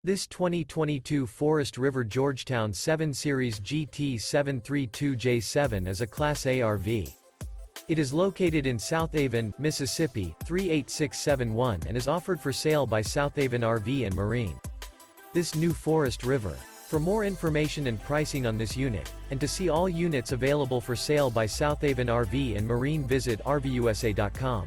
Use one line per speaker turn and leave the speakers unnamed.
This 2022 Forest River Georgetown 7 Series GT7 32J7 is a Class A RV. It is located in Southaven, Mississippi, 38671 and is offered for sale by Southaven RV and Marine. This new Forest River. For more information and pricing on this unit, and to see all units available for sale by Southaven RV and Marine, visit RVUSA.com.